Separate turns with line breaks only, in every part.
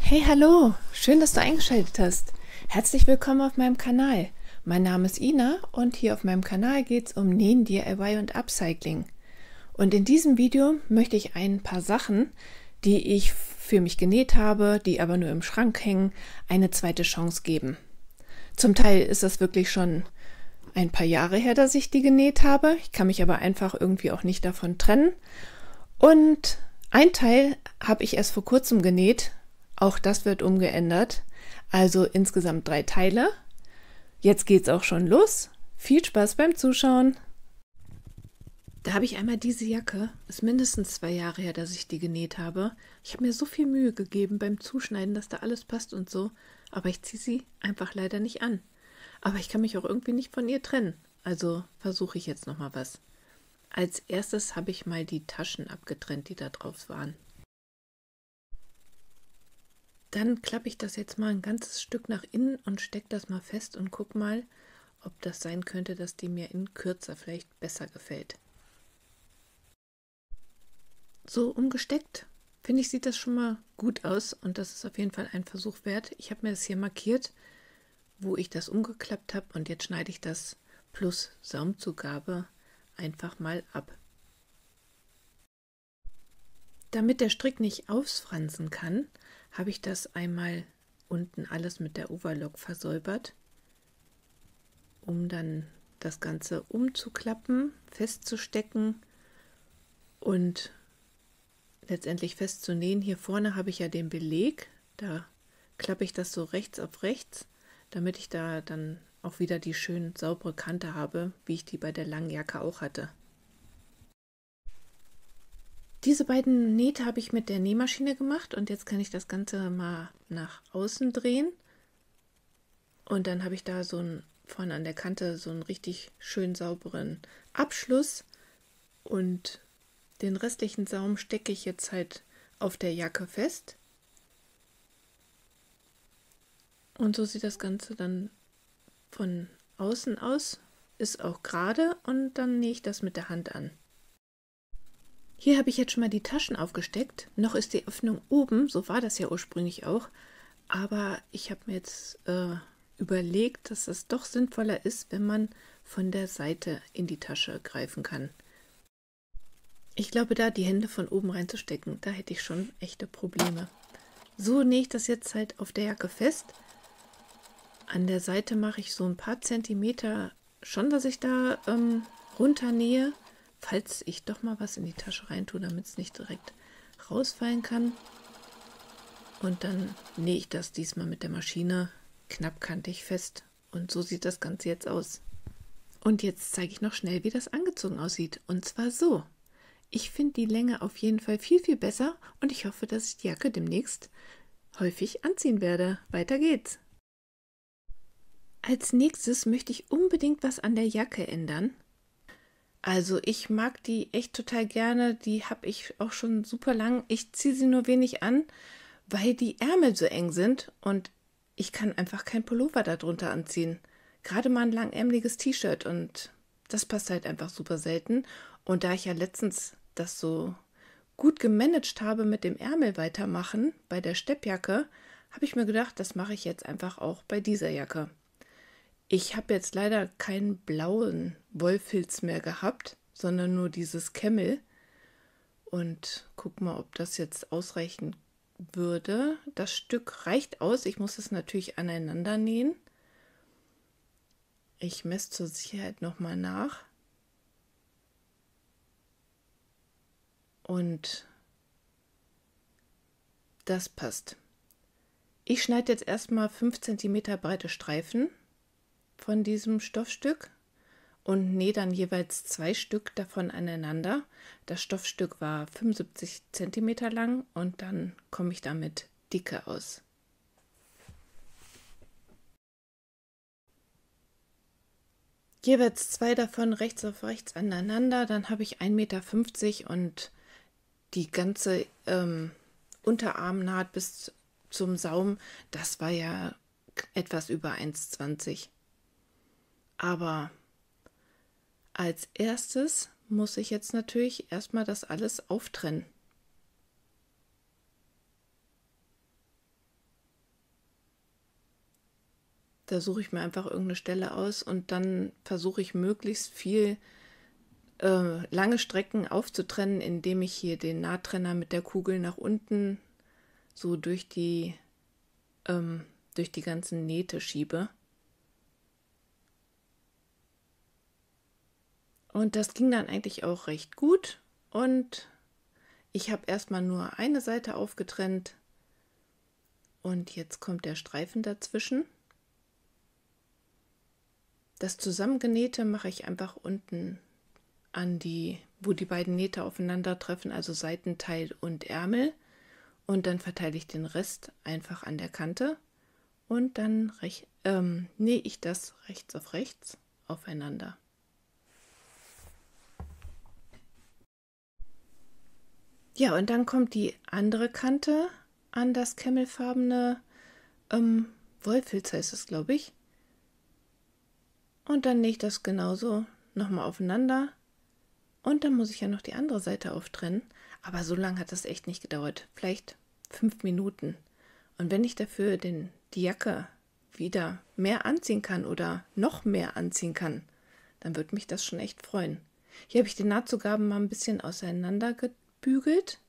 Hey, hallo! Schön, dass du eingeschaltet hast. Herzlich willkommen auf meinem Kanal. Mein Name ist Ina und hier auf meinem Kanal geht es um Nähen, DIY und Upcycling. Und in diesem Video möchte ich ein paar Sachen, die ich für mich genäht habe, die aber nur im Schrank hängen, eine zweite Chance geben. Zum Teil ist das wirklich schon ein paar Jahre her, dass ich die genäht habe. Ich kann mich aber einfach irgendwie auch nicht davon trennen. Und ein Teil habe ich erst vor kurzem genäht. Auch das wird umgeändert. Also insgesamt 3 Teile. Jetzt geht's auch schon los. Viel Spaß beim Zuschauen. Da habe ich einmal diese Jacke. Ist mindestens 2 Jahre her, dass ich die genäht habe. Ich habe mir so viel Mühe gegeben beim Zuschneiden, dass da alles passt und so. Aber ich ziehe sie einfach leider nicht an. Aber ich kann mich auch irgendwie nicht von ihr trennen. Also versuche ich jetzt nochmal was. Als erstes habe ich mal die Taschen abgetrennt, die da drauf waren. Dann klappe ich das jetzt mal ein ganzes Stück nach innen und stecke das mal fest und gucke mal, ob das sein könnte, dass die mir in kürzer vielleicht besser gefällt. So umgesteckt, finde ich, sieht das schon mal gut aus und das ist auf jeden Fall ein Versuch wert. Ich habe mir das hier markiert, wo ich das umgeklappt habe und jetzt schneide ich das plus Saumzugabe einfach mal ab. Damit der Strick nicht ausfransen kann, habe ich das einmal unten alles mit der Overlock versäubert, um dann das Ganze umzuklappen, festzustecken und letztendlich festzunähen. Hier vorne habe ich ja den Beleg, da klappe ich das so rechts auf rechts, damit ich da dann auch wieder die schön saubere Kante habe, wie ich die bei der langen Jacke auch hatte. Diese beiden Nähte habe ich mit der Nähmaschine gemacht und jetzt kann ich das Ganze mal nach außen drehen. Und dann habe ich da so vorne an der Kante so einen richtig schön sauberen Abschluss. Und den restlichen Saum stecke ich jetzt halt auf der Jacke fest. Und so sieht das Ganze dann von außen aus. Ist auch gerade und dann nähe ich das mit der Hand an. Hier habe ich jetzt schon mal die Taschen aufgesteckt. Noch ist die Öffnung oben, so war das ja ursprünglich auch. Aber ich habe mir jetzt überlegt, dass es doch sinnvoller ist, wenn man von der Seite in die Tasche greifen kann. Ich glaube, da die Hände von oben reinzustecken, da hätte ich schon echte Probleme. So nähe ich das jetzt halt auf der Jacke fest. An der Seite mache ich so ein paar Zentimeter schon, dass ich da runter nähe, falls ich doch mal was in die Tasche rein tue, damit es nicht direkt rausfallen kann. Und dann nähe ich das diesmal mit der Maschine knappkantig fest. Und so sieht das Ganze jetzt aus. Und jetzt zeige ich noch schnell, wie das angezogen aussieht. Und zwar so. Ich finde die Länge auf jeden Fall viel, viel besser und ich hoffe, dass ich die Jacke demnächst häufig anziehen werde. Weiter geht's. Als nächstes möchte ich unbedingt was an der Jacke ändern. Also ich mag die echt total gerne. Die habe ich auch schon super lang. Ich ziehe sie nur wenig an, weil die Ärmel so eng sind und ich kann einfach kein Pullover darunter anziehen. Gerade mal ein langärmeliges T-Shirt und das passt halt einfach super selten. Und da ich ja letztens das so gut gemanagt habe mit dem Ärmel weitermachen bei der Steppjacke, habe ich mir gedacht, das mache ich jetzt einfach auch bei dieser Jacke. Ich habe jetzt leider keinen blauen Wollfilz mehr gehabt, sondern nur dieses Camel. Und guck mal, ob das jetzt ausreichen würde. Das Stück reicht aus. Ich muss es natürlich aneinander nähen. Ich messe zur Sicherheit nochmal nach. Und das passt. Ich schneide jetzt erstmal 5 cm breite Streifen von diesem Stoffstück und nähe dann jeweils 2 Stück davon aneinander. Das Stoffstück war 75 cm lang und dann komme ich damit Dicke aus. Jeweils 2 davon rechts auf rechts aneinander, dann habe ich 1,50 Meter und die ganze Unterarmnaht bis zum Saum, das war ja etwas über 1,20. Aber als erstes muss ich jetzt natürlich erstmal das alles auftrennen. Da suche ich mir einfach irgendeine Stelle aus und dann versuche ich möglichst viel lange Strecken aufzutrennen, indem ich hier den Nahttrenner mit der Kugel nach unten so durch die ganzen Nähte schiebe. Und das ging dann eigentlich auch recht gut. Und ich habe erstmal nur eine Seite aufgetrennt. Und jetzt kommt der Streifen dazwischen. Das Zusammengenähte mache ich einfach unten wo die beiden Nähte aufeinandertreffen, also Seitenteil und Ärmel. Und dann verteile ich den Rest einfach an der Kante. Und dann nähe ich das rechts auf rechts aufeinander. Ja, und dann kommt die andere Kante an das camelfarbene Wollfilz heißt es, glaube ich. Und dann nähe ich das genauso nochmal aufeinander. Und dann muss ich ja noch die andere Seite auftrennen. Aber so lange hat das echt nicht gedauert. Vielleicht 5 Minuten. Und wenn ich dafür die Jacke wieder mehr anziehen kann oder noch mehr anziehen kann, dann würde mich das schon echt freuen. Hier habe ich die Nahtzugaben mal ein bisschen auseinander gebügelt.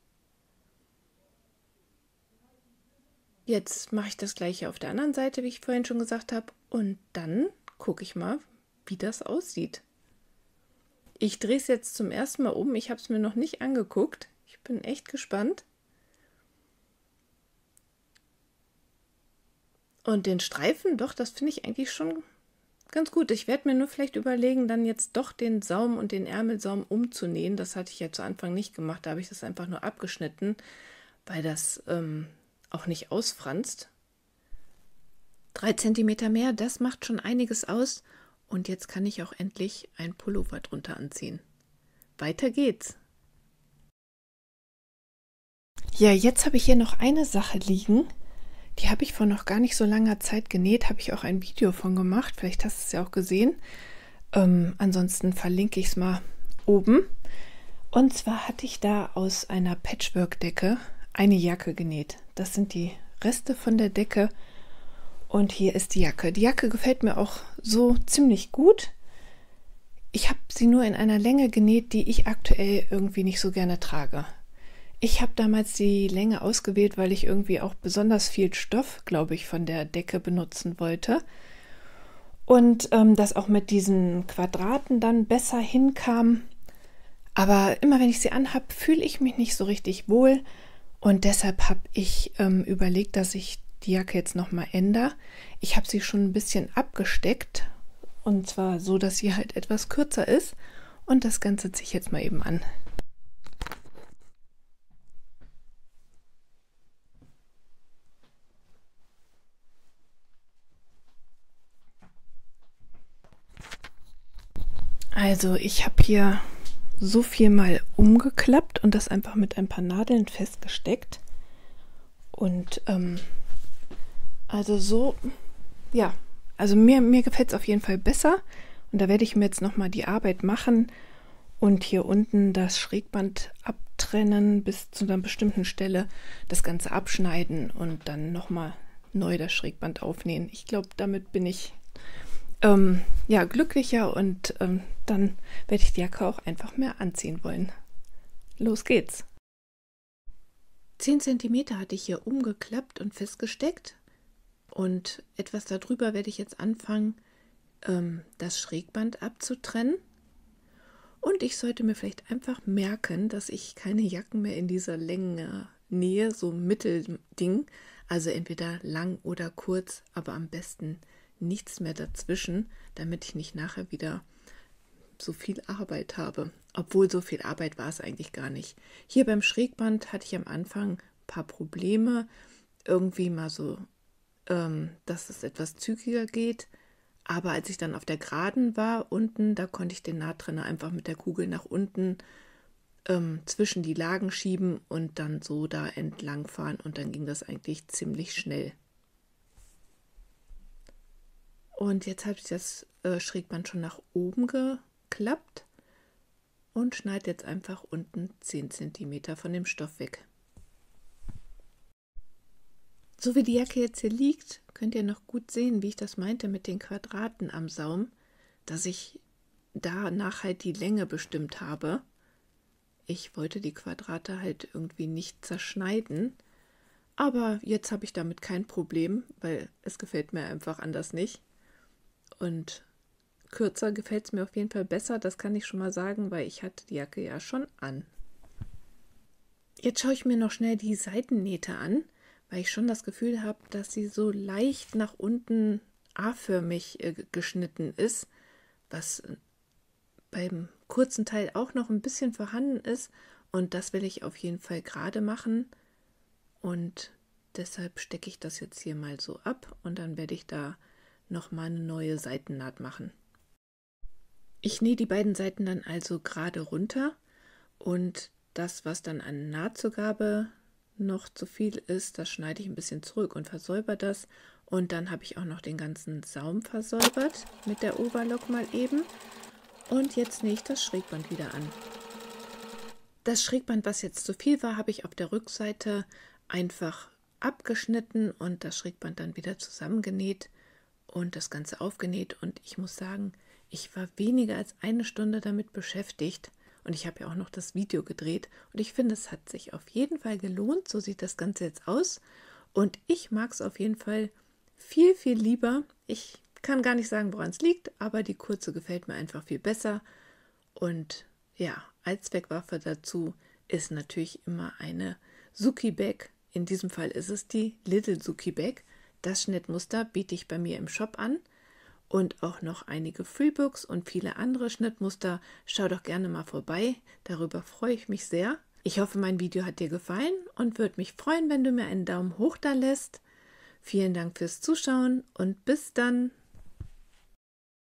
Jetzt mache ich das gleiche auf der anderen Seite, wie ich vorhin schon gesagt habe. Und dann gucke ich mal, wie das aussieht. Ich drehe es jetzt zum ersten Mal um. Ich habe es mir noch nicht angeguckt. Ich bin echt gespannt. Und den Streifen, doch, das finde ich eigentlich schon ganz gut. Ich werde mir nur vielleicht überlegen, dann jetzt doch den Saum und den Ärmelsaum umzunähen. Das hatte ich ja zu Anfang nicht gemacht. Da habe ich das einfach nur abgeschnitten, weil das auch nicht ausfranst. 3 cm mehr, das macht schon einiges aus. Und jetzt kann ich auch endlich ein Pullover drunter anziehen. Weiter geht's. Ja, jetzt habe ich hier noch eine Sache liegen. Die habe ich vor noch gar nicht so langer Zeit genäht. Habe ich auch ein Video von gemacht. Vielleicht hast du es ja auch gesehen. Ansonsten verlinke ich es mal oben. Und zwar hatte ich da aus einer Patchwork-Decke eine Jacke genäht. Das sind die Reste von der Decke. Und hier ist die Jacke. Die Jacke gefällt mir auch so ziemlich gut. Ich habe sie nur in einer Länge genäht, die ich aktuell irgendwie nicht so gerne trage. Ich habe damals die Länge ausgewählt, weil ich irgendwie auch besonders viel Stoff, glaube ich, von der Decke benutzen wollte. Und das auch mit diesen Quadraten dann besser hinkam. Aber immer wenn ich sie anhabe, fühle ich mich nicht so richtig wohl. Und deshalb habe ich überlegt, dass ich die Jacke jetzt nochmal ändere. Ich habe sie schon ein bisschen abgesteckt. Und zwar so, dass sie halt etwas kürzer ist. Und das Ganze ziehe ich jetzt mal eben an. Also ich habe hier so viel mal umgeklappt und das einfach mit ein paar Nadeln festgesteckt. Und also so, ja, also mir gefällt es auf jeden Fall besser. Und da werde ich mir jetzt nochmal die Arbeit machen und hier unten das Schrägband abtrennen bis zu einer bestimmten Stelle, das Ganze abschneiden und dann nochmal neu das Schrägband aufnähen. Ich glaube, damit bin ich ja, glücklicher und dann werde ich die Jacke auch einfach mehr anziehen wollen. Los geht's! 10 cm hatte ich hier umgeklappt und festgesteckt und etwas darüber werde ich jetzt anfangen, das Schrägband abzutrennen. Und ich sollte mir vielleicht einfach merken, dass ich keine Jacken mehr in dieser Länge nähe, so Mittelding, also entweder lang oder kurz, aber am besten nichts mehr dazwischen, damit ich nicht nachher wieder so viel Arbeit habe. Obwohl so viel Arbeit war es eigentlich gar nicht. Hier beim Schrägband hatte ich am Anfang ein paar Probleme. Irgendwie mal so, dass es etwas zügiger geht. Aber als ich dann auf der Geraden war, unten, da konnte ich den Nahttrenner einfach mit der Kugel nach unten zwischen die Lagen schieben und dann so da entlang fahren. Und dann ging das eigentlich ziemlich schnell. Und jetzt habe ich das Schrägband schon nach oben geklappt und schneide jetzt einfach unten 10 cm von dem Stoff weg. So wie die Jacke jetzt hier liegt, könnt ihr noch gut sehen, wie ich das meinte mit den Quadraten am Saum, dass ich danach halt die Länge bestimmt habe. Ich wollte die Quadrate halt irgendwie nicht zerschneiden, aber jetzt habe ich damit kein Problem, weil es gefällt mir einfach anders nicht. Und kürzer gefällt es mir auf jeden Fall besser, das kann ich schon mal sagen, weil ich hatte die Jacke ja schon an. Jetzt schaue ich mir noch schnell die Seitennähte an, weil ich schon das Gefühl habe, dass sie so leicht nach unten A-förmig geschnitten ist, was beim kurzen Teil auch noch ein bisschen vorhanden ist, und das will ich auf jeden Fall gerade machen, und deshalb stecke ich das jetzt hier mal so ab und dann werde ich da nochmal eine neue Seitennaht machen. Ich nähe die beiden Seiten dann also gerade runter, und das, was dann an Nahtzugabe noch zu viel ist, das schneide ich ein bisschen zurück und versäubere das. Und dann habe ich auch noch den ganzen Saum versäubert mit der Overlock mal eben. Und jetzt nähe ich das Schrägband wieder an. Das Schrägband, was jetzt zu viel war, habe ich auf der Rückseite einfach abgeschnitten und das Schrägband dann wieder zusammengenäht und das Ganze aufgenäht. Und ich muss sagen, ich war weniger als eine Stunde damit beschäftigt. Und ich habe ja auch noch das Video gedreht. Und ich finde, es hat sich auf jeden Fall gelohnt. So sieht das Ganze jetzt aus. Und ich mag es auf jeden Fall viel, viel lieber. Ich kann gar nicht sagen, woran es liegt, aber die kurze gefällt mir einfach viel besser. Und ja, als Zweckwaffe dazu ist natürlich immer eine Suki Bag. In diesem Fall ist es die Little Suki Bag. Das Schnittmuster biete ich bei mir im Shop an. Und auch noch einige Freebooks und viele andere Schnittmuster. Schau doch gerne mal vorbei, darüber freue ich mich sehr. Ich hoffe, mein Video hat dir gefallen und würde mich freuen, wenn du mir einen Daumen hoch da lässt. Vielen Dank fürs Zuschauen und bis dann!